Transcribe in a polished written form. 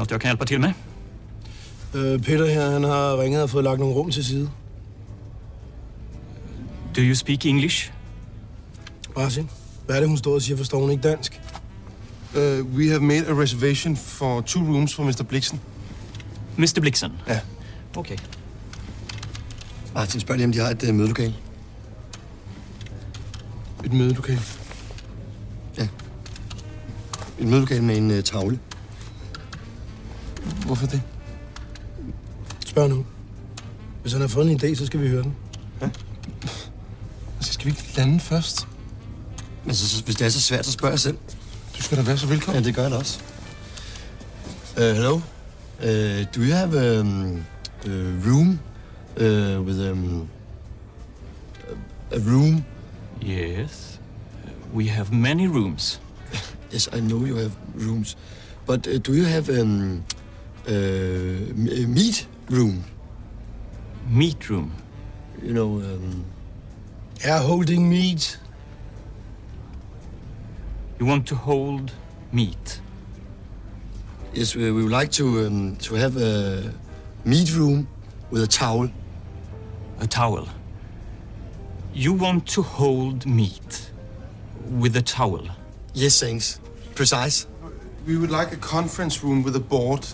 Något jag kan hjälpa till med? Peter her, han har ringet og fået lagt nogle rum til side. Do you speak English? Martin, hvad er det, hun står og siger? Forstår hun ikke dansk? We have made a reservation for 2 rooms for Mr. Blixen. Mr. Blixen? Ja. Okay. Martin, spørg lige, om de har et mødelokale. Et mødelokale? Ja. Et mødelokale med en tavle. Hvorfor det? Spørg nu. Hvis han har fundet en idé, så skal vi høre den. Ja. Altså, skal vi ikke lande først? Men hvis det er så svært, så spørger jeg selv. Du skal da være så velkommen. Ja, det gør jeg da også. Hello. Do you have a room with a room? Yes. We have many rooms. Yes, I know you have rooms. But do you have a meat room? Meat room? You know, Yeah, holding meat. You want to hold meat? Yes, we would like to have a meat room with a towel. A towel? You want to hold meat with a towel? Yes, thanks. Precise. We would like a conference room with a board